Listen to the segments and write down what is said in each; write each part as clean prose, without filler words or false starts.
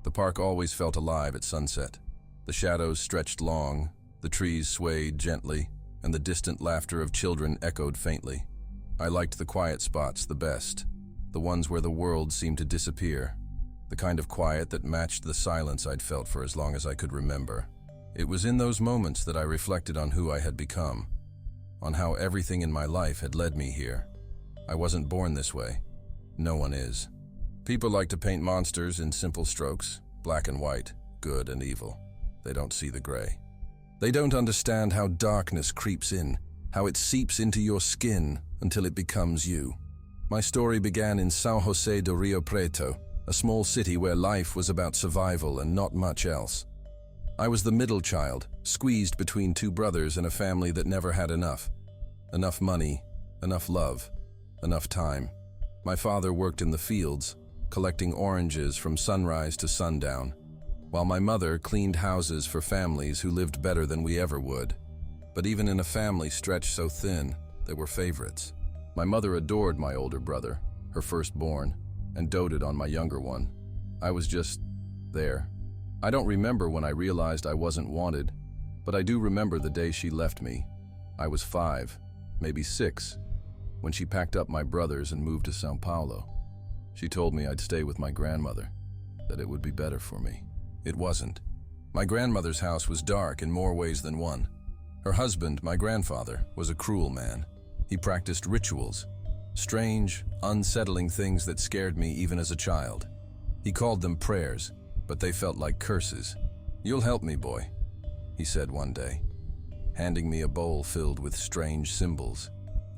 The park always felt alive at sunset. The shadows stretched long, the trees swayed gently, and the distant laughter of children echoed faintly. I liked the quiet spots the best, the ones where the world seemed to disappear, the kind of quiet that matched the silence I'd felt for as long as I could remember. It was in those moments that I reflected on who I had become, on how everything in my life had led me here. I wasn't born this way. No one is. People like to paint monsters in simple strokes, black and white, good and evil. They don't see the gray. They don't understand how darkness creeps in, how it seeps into your skin until it becomes you. My story began in São José do Rio Preto, a small city where life was about survival and not much else. I was the middle child, squeezed between two brothers in a family that never had enough. Enough money, enough love, enough time. My father worked in the fields, collecting oranges from sunrise to sundown, while my mother cleaned houses for families who lived better than we ever would. But even in a family stretched so thin, there were favorites. My mother adored my older brother, her firstborn, and doted on my younger one. I was just there. I don't remember when I realized I wasn't wanted, but I do remember the day she left me. I was 5, maybe 6, when she packed up my brothers and moved to São Paulo. She told me I'd stay with my grandmother, that it would be better for me. It wasn't. My grandmother's house was dark in more ways than one. Her husband, my grandfather, was a cruel man. He practiced rituals, strange, unsettling things that scared me even as a child. He called them prayers, but they felt like curses. "You'll help me, boy," he said one day, handing me a bowl filled with strange symbols.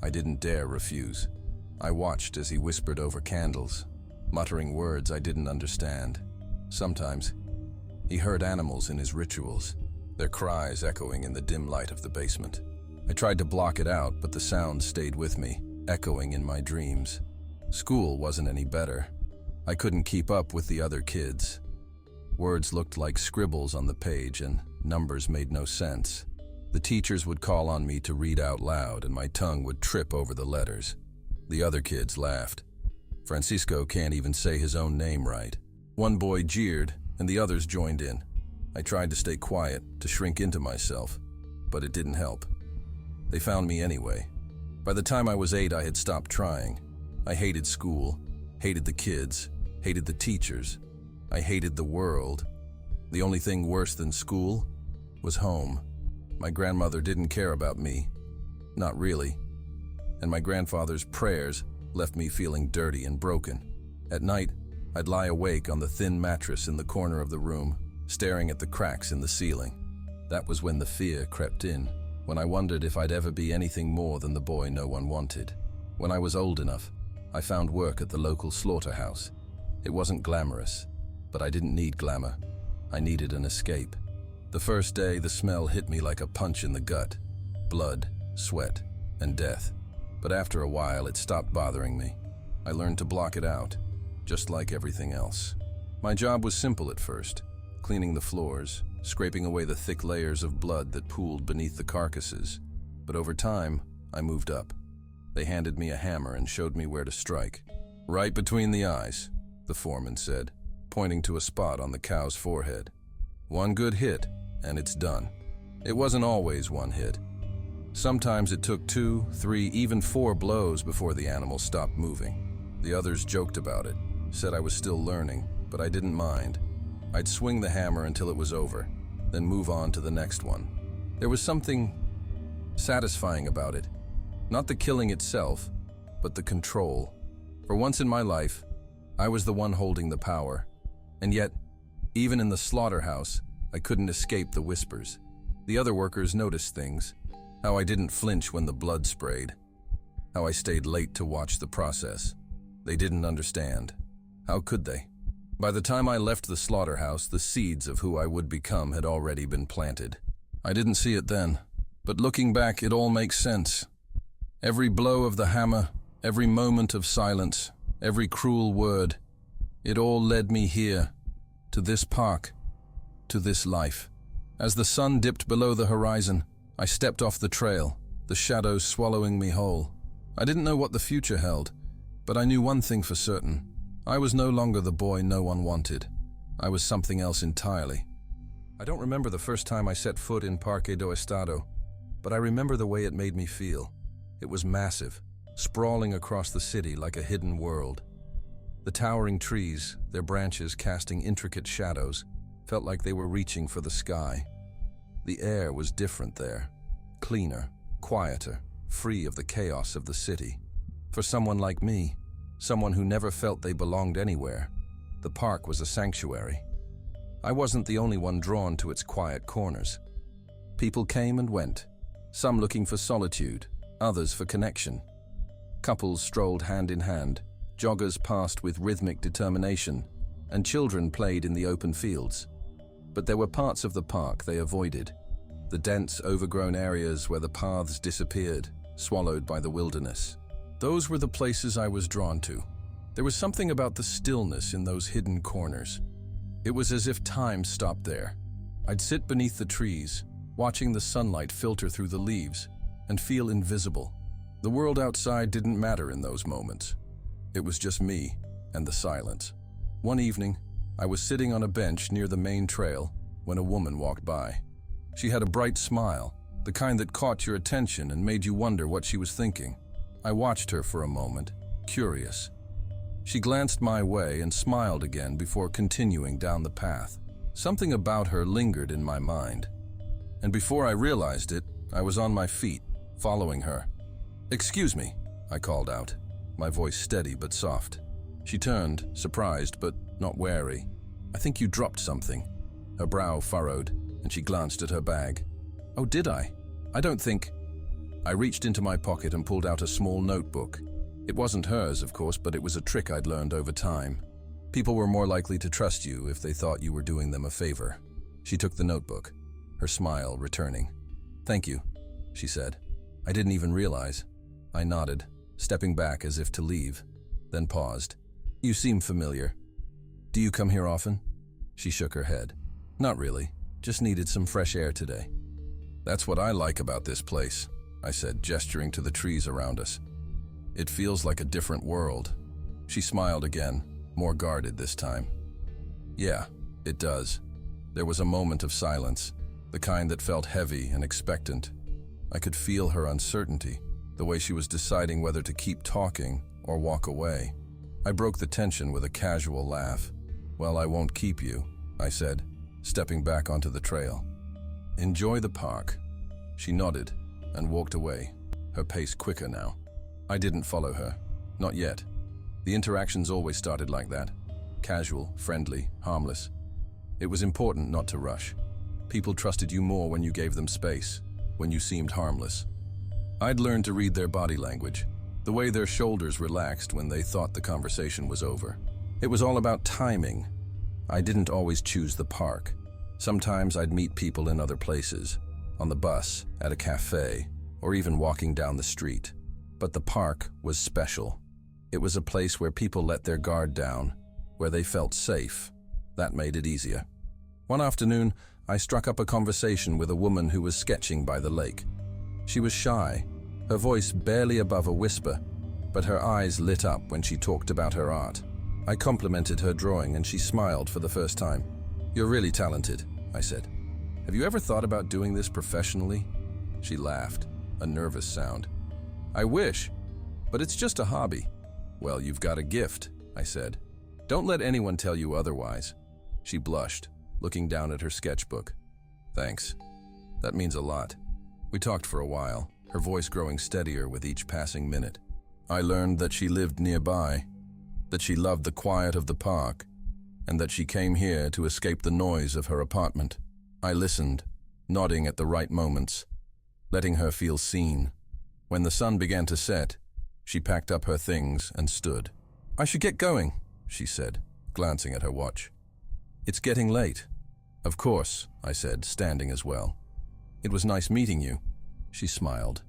I didn't dare refuse. I watched as he whispered over candles, muttering words I didn't understand. Sometimes, he heard animals in his rituals, their cries echoing in the dim light of the basement. I tried to block it out, but the sound stayed with me, echoing in my dreams. School wasn't any better. I couldn't keep up with the other kids. Words looked like scribbles on the page, and numbers made no sense. The teachers would call on me to read out loud, and my tongue would trip over the letters. The other kids laughed. Francisco can't even say his own name right. One boy jeered, and the others joined in. I tried to stay quiet, to shrink into myself, but it didn't help. They found me anyway. By the time I was 8, I had stopped trying. I hated school, hated the kids, hated the teachers. I hated the world. The only thing worse than school was home. My grandmother didn't care about me. Not really. And my grandfather's prayers left me feeling dirty and broken. At night, I'd lie awake on the thin mattress in the corner of the room, staring at the cracks in the ceiling. That was when the fear crept in, when I wondered if I'd ever be anything more than the boy no one wanted. When I was old enough, I found work at the local slaughterhouse. It wasn't glamorous, but I didn't need glamour. I needed an escape. The first day, the smell hit me like a punch in the gut. Blood, sweat, and death. But after a while, it stopped bothering me. I learned to block it out, just like everything else. My job was simple at first, cleaning the floors, scraping away the thick layers of blood that pooled beneath the carcasses. But over time, I moved up. They handed me a hammer and showed me where to strike. "Right between the eyes," the foreman said, pointing to a spot on the cow's forehead. "One good hit, and it's done." It wasn't always one hit. Sometimes it took 2, 3, even 4 blows before the animal stopped moving. The others joked about it, said I was still learning, but I didn't mind. I'd swing the hammer until it was over, then move on to the next one. There was something satisfying about it. Not the killing itself, but the control. For once in my life, I was the one holding the power. And yet, even in the slaughterhouse, I couldn't escape the whispers. The other workers noticed things. How I didn't flinch when the blood sprayed. How I stayed late to watch the process. They didn't understand. How could they? By the time I left the slaughterhouse, the seeds of who I would become had already been planted. I didn't see it then, but looking back, it all makes sense. Every blow of the hammer, every moment of silence, every cruel word, it all led me here, to this park, to this life. As the sun dipped below the horizon, I stepped off the trail, the shadows swallowing me whole. I didn't know what the future held, but I knew one thing for certain. I was no longer the boy no one wanted. I was something else entirely. I don't remember the first time I set foot in Parque do Estado, but I remember the way it made me feel. It was massive, sprawling across the city like a hidden world. The towering trees, their branches casting intricate shadows, felt like they were reaching for the sky. The air was different there, cleaner, quieter, free of the chaos of the city. For someone like me, someone who never felt they belonged anywhere, the park was a sanctuary. I wasn't the only one drawn to its quiet corners. People came and went, some looking for solitude, others for connection. Couples strolled hand in hand, joggers passed with rhythmic determination, and children played in the open fields. But there were parts of the park they avoided, the dense, overgrown areas where the paths disappeared, swallowed by the wilderness. Those were the places I was drawn to. There was something about the stillness in those hidden corners. It was as if time stopped there. I'd sit beneath the trees, watching the sunlight filter through the leaves, and feel invisible. The world outside didn't matter in those moments. It was just me and the silence. One evening, I was sitting on a bench near the main trail when a woman walked by. She had a bright smile, the kind that caught your attention and made you wonder what she was thinking. I watched her for a moment, curious. She glanced my way and smiled again before continuing down the path. Something about her lingered in my mind. And before I realized it, I was on my feet, following her. "Excuse me," I called out, my voice steady but soft. She turned, surprised but not wary. "I think you dropped something." Her brow furrowed, and she glanced at her bag. "Oh, did I? I don't think..." I reached into my pocket and pulled out a small notebook. It wasn't hers, of course, but it was a trick I'd learned over time. People were more likely to trust you if they thought you were doing them a favor. She took the notebook, her smile returning. "Thank you," she said. I didn't even realize. I nodded, stepping back as if to leave, then paused. "You seem familiar. Do you come here often?" She shook her head. "Not really. Just needed some fresh air today." "That's what I like about this place," I said, gesturing to the trees around us. "It feels like a different world." She smiled again, more guarded this time. "Yeah, it does." There was a moment of silence, the kind that felt heavy and expectant. I could feel her uncertainty, the way she was deciding whether to keep talking or walk away. I broke the tension with a casual laugh. "Well, I won't keep you," I said, stepping back onto the trail. "Enjoy the park." She nodded and walked away, her pace quicker now. I didn't follow her. Not yet. The interactions always started like that. Casual, friendly, harmless. It was important not to rush. People trusted you more when you gave them space, when you seemed harmless. I'd learned to read their body language, the way their shoulders relaxed when they thought the conversation was over. It was all about timing. I didn't always choose the park. Sometimes I'd meet people in other places, on the bus, at a cafe, or even walking down the street. But the park was special. It was a place where people let their guard down, where they felt safe. That made it easier. One afternoon, I struck up a conversation with a woman who was sketching by the lake. She was shy, her voice barely above a whisper, but her eyes lit up when she talked about her art. I complimented her drawing and she smiled for the first time. "You're really talented," I said. "Have you ever thought about doing this professionally?" She laughed, a nervous sound. "I wish, but it's just a hobby." "Well, you've got a gift," I said. "Don't let anyone tell you otherwise." She blushed, looking down at her sketchbook. "Thanks. That means a lot." We talked for a while, her voice growing steadier with each passing minute. I learned that she lived nearby, that she loved the quiet of the park, and that she came here to escape the noise of her apartment. I listened, nodding at the right moments, letting her feel seen. When the sun began to set, she packed up her things and stood. "I should get going," she said, glancing at her watch. "It's getting late." "Of course," I said, standing as well. "It was nice meeting you." She smiled,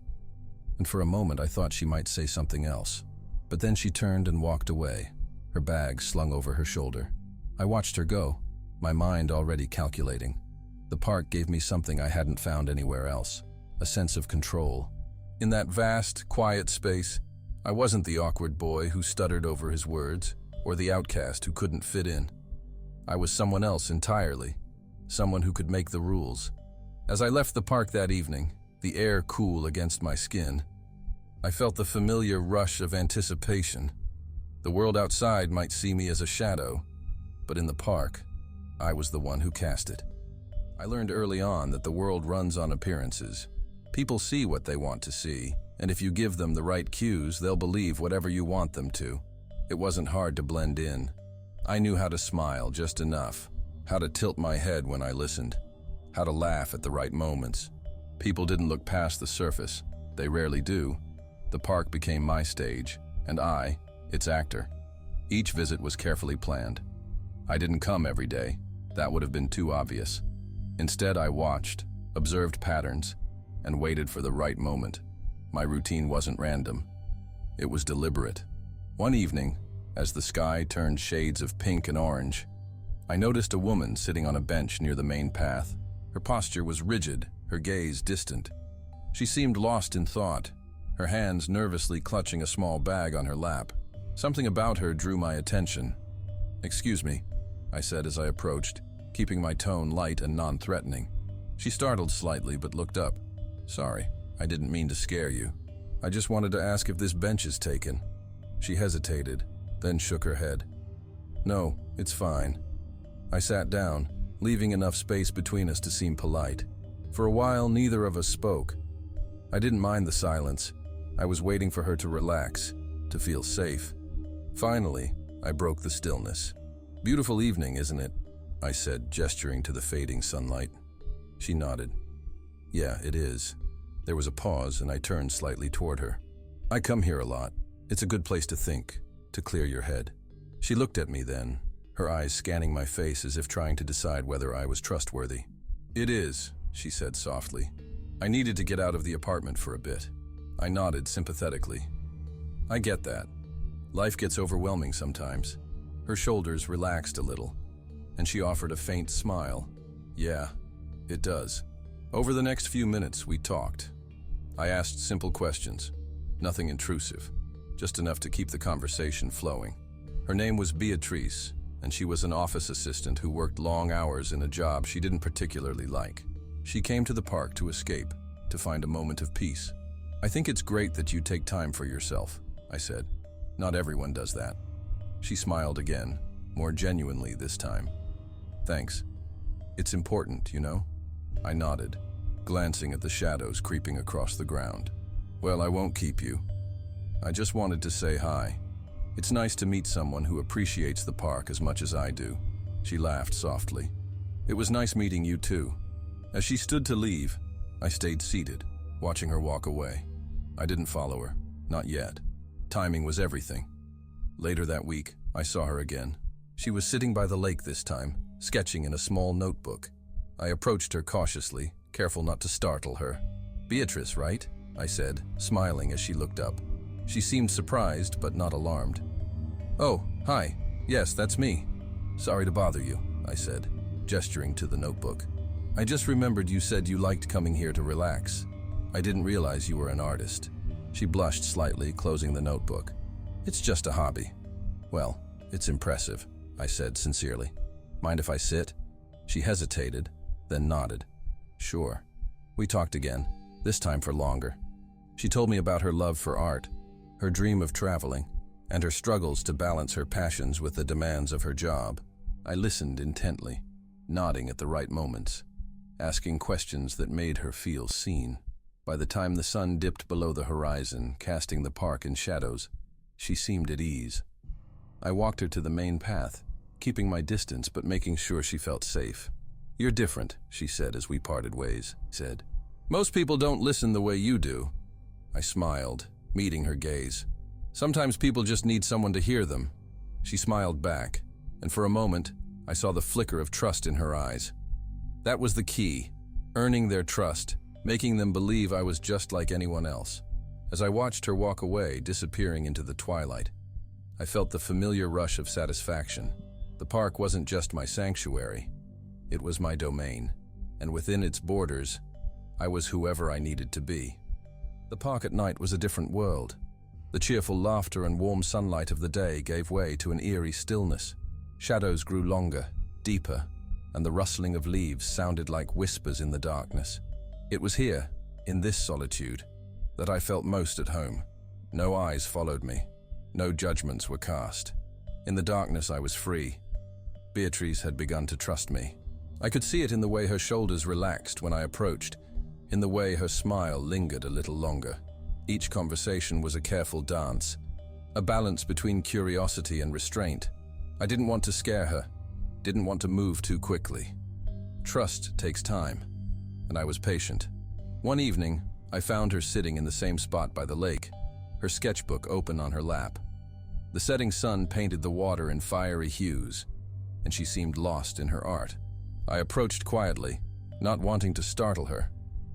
and for a moment I thought she might say something else. But then she turned and walked away, her bag slung over her shoulder. I watched her go, my mind already calculating. The park gave me something I hadn't found anywhere else, a sense of control. In that vast, quiet space, I wasn't the awkward boy who stuttered over his words, or the outcast who couldn't fit in. I was someone else entirely, someone who could make the rules. As I left the park that evening, the air cool against my skin, I felt the familiar rush of anticipation. The world outside might see me as a shadow, but in the park, I was the one who cast it. I learned early on that the world runs on appearances. People see what they want to see, and if you give them the right cues, they'll believe whatever you want them to. It wasn't hard to blend in. I knew how to smile just enough, how to tilt my head when I listened, how to laugh at the right moments. People didn't look past the surface. They rarely do. The park became my stage, and I, its actor. Each visit was carefully planned. I didn't come every day. That would have been too obvious. Instead, I watched, observed patterns, and waited for the right moment. My routine wasn't random. It was deliberate. One evening, as the sky turned shades of pink and orange, I noticed a woman sitting on a bench near the main path. Her posture was rigid, her gaze distant. She seemed lost in thought, her hands nervously clutching a small bag on her lap. Something about her drew my attention. "Excuse me," I said as I approached, keeping my tone light and non-threatening. She startled slightly but looked up. "Sorry, I didn't mean to scare you. I just wanted to ask if this bench is taken." She hesitated, then shook her head. "No, it's fine." I sat down, leaving enough space between us to seem polite. For a while, neither of us spoke. I didn't mind the silence. I was waiting for her to relax, to feel safe. Finally, I broke the stillness. "Beautiful evening, isn't it?" I said, gesturing to the fading sunlight. She nodded. "Yeah, it is." There was a pause, and I turned slightly toward her. "I come here a lot. It's a good place to think, to clear your head." She looked at me then, her eyes scanning my face as if trying to decide whether I was trustworthy. "It is," she said softly. "I needed to get out of the apartment for a bit." I nodded sympathetically. "I get that. Life gets overwhelming sometimes." Her shoulders relaxed a little, and she offered a faint smile. "Yeah, it does." Over the next few minutes, we talked. I asked simple questions, nothing intrusive, just enough to keep the conversation flowing. Her name was Beatrice, and she was an office assistant who worked long hours in a job she didn't particularly like. She came to the park to escape, to find a moment of peace. "I think it's great that you take time for yourself," I said. "Not everyone does that." She smiled again, more genuinely this time. "Thanks. It's important, you know?" I nodded, glancing at the shadows creeping across the ground. "Well, I won't keep you. I just wanted to say hi. It's nice to meet someone who appreciates the park as much as I do." She laughed softly. "It was nice meeting you too." As she stood to leave, I stayed seated, watching her walk away. I didn't follow her, not yet. Timing was everything. Later that week, I saw her again. She was sitting by the lake this time, sketching in a small notebook. I approached her cautiously, careful not to startle her. "Beatrice, right?" I said, smiling as she looked up. She seemed surprised, but not alarmed. "Oh, hi. Yes, that's me. Sorry to bother you," I said, gesturing to the notebook. "I just remembered you said you liked coming here to relax. I didn't realize you were an artist." She blushed slightly, closing the notebook. "It's just a hobby." "Well, it's impressive," I said sincerely. "Mind if I sit?" She hesitated, then nodded. "Sure." We talked again, this time for longer. She told me about her love for art, her dream of traveling, and her struggles to balance her passions with the demands of her job. I listened intently, nodding at the right moments, asking questions that made her feel seen. By the time the sun dipped below the horizon, casting the park in shadows, she seemed at ease. I walked her to the main path, keeping my distance but making sure she felt safe. "You're different," she said as we parted ways. "Most people don't listen the way you do." I smiled, meeting her gaze. "Sometimes people just need someone to hear them." She smiled back, and for a moment, I saw the flicker of trust in her eyes. That was the key, earning their trust, making them believe I was just like anyone else. As I watched her walk away, disappearing into the twilight, I felt the familiar rush of satisfaction. The park wasn't just my sanctuary. It was my domain, and within its borders, I was whoever I needed to be. The park at night was a different world. The cheerful laughter and warm sunlight of the day gave way to an eerie stillness. Shadows grew longer, deeper, and the rustling of leaves sounded like whispers in the darkness. It was here, in this solitude, that I felt most at home. No eyes followed me. No judgments were cast. In the darkness, I was free. Beatrice had begun to trust me. I could see it in the way her shoulders relaxed when I approached, in the way her smile lingered a little longer. Each conversation was a careful dance, a balance between curiosity and restraint. I didn't want to scare her, didn't want to move too quickly. Trust takes time, and I was patient. One evening, I found her sitting in the same spot by the lake, her sketchbook open on her lap. The setting sun painted the water in fiery hues, and she seemed lost in her art. I approached quietly, not wanting to startle her.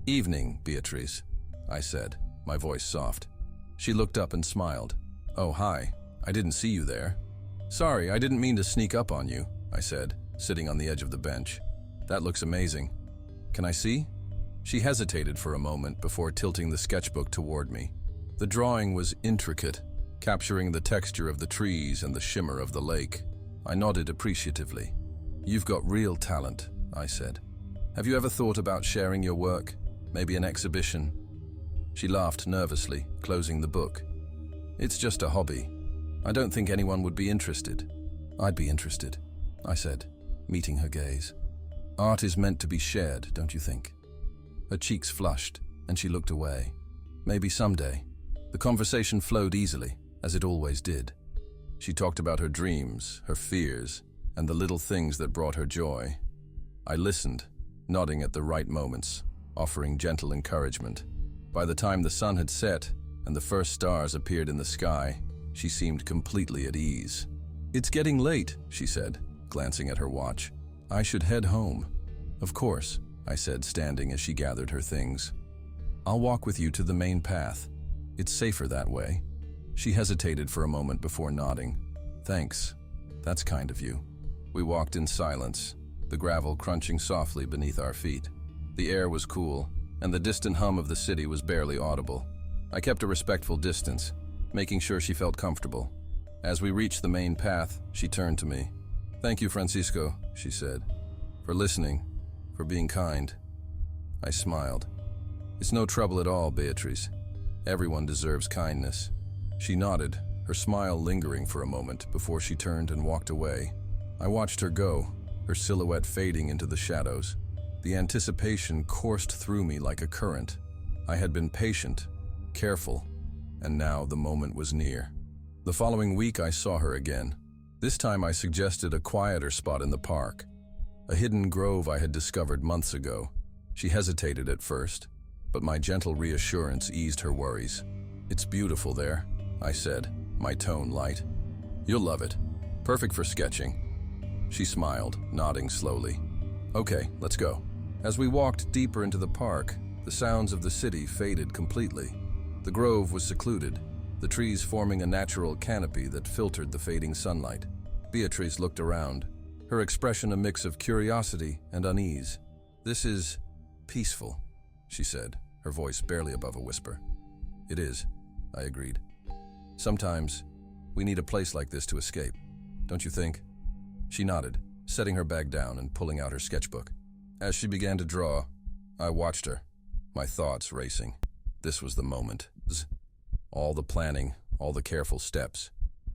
"Evening, Beatrice," I said, my voice soft. She looked up and smiled. "Oh, hi. I didn't see you there." "Sorry, I didn't mean to sneak up on you," I said, sitting on the edge of the bench. "That looks amazing. Can I see?" She hesitated for a moment before tilting the sketchbook toward me. The drawing was intricate, capturing the texture of the trees and the shimmer of the lake. I nodded appreciatively. "You've got real talent," I said. "Have you ever thought about sharing your work? Maybe an exhibition?" She laughed nervously, closing the book. "It's just a hobby. I don't think anyone would be interested." "I'd be interested," I said, meeting her gaze. "Art is meant to be shared, don't you think?" Her cheeks flushed, and she looked away. "Maybe someday." The conversation flowed easily, as it always did. She talked about her dreams, her fears, and the little things that brought her joy. I listened, nodding at the right moments, offering gentle encouragement. By the time the sun had set and the first stars appeared in the sky, she seemed completely at ease. "It's getting late," she said, glancing at her watch. "I should head home." "Of course," I said, standing as she gathered her things. "I'll walk with you to the main path. It's safer that way." She hesitated for a moment before nodding. "Thanks. That's kind of you." We walked in silence, the gravel crunching softly beneath our feet. The air was cool, and the distant hum of the city was barely audible. I kept a respectful distance, making sure she felt comfortable. As we reached the main path, she turned to me. "Thank you, Francisco," she said, "for listening, for being kind." I smiled. "It's no trouble at all, Beatrice. Everyone deserves kindness." She nodded, her smile lingering for a moment before she turned and walked away. I watched her go, her silhouette fading into the shadows. The anticipation coursed through me like a current. I had been patient, careful, and now the moment was near. The following week I saw her again. This time I suggested a quieter spot in the park, a hidden grove I had discovered months ago. She hesitated at first, but my gentle reassurance eased her worries. "It's beautiful there," I said, my tone light. "You'll love it. Perfect for sketching." She smiled, nodding slowly. "Okay, let's go." As we walked deeper into the park, the sounds of the city faded completely. The grove was secluded, the trees forming a natural canopy that filtered the fading sunlight. Beatrice looked around, her expression a mix of curiosity and unease. "This is peaceful," she said, her voice barely above a whisper. "It is," I agreed. "Sometimes we need a place like this to escape, don't you think?" She nodded, setting her bag down and pulling out her sketchbook. As she began to draw, I watched her, my thoughts racing. This was the moment. All the planning, all the careful steps.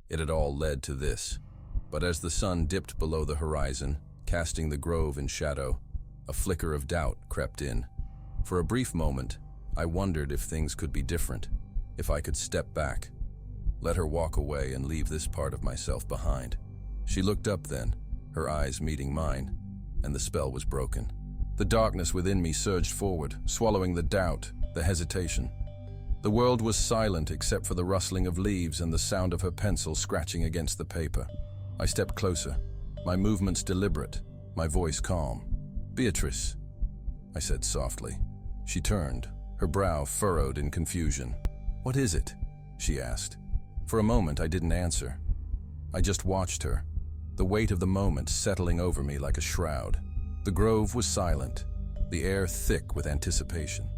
It had all led to this. But as the sun dipped below the horizon, casting the grove in shadow, a flicker of doubt crept in. For a brief moment, I wondered if things could be different, if I could step back, let her walk away and leave this part of myself behind. She looked up then, her eyes meeting mine, and the spell was broken. The darkness within me surged forward, swallowing the doubt, the hesitation. The world was silent except for the rustling of leaves and the sound of her pencil scratching against the paper. I stepped closer, my movements deliberate, my voice calm. "Beatrice," I said softly. She turned, her brow furrowed in confusion. "What is it?" she asked. For a moment I didn't answer. I just watched her, the weight of the moment settling over me like a shroud. The grove was silent, the air thick with anticipation.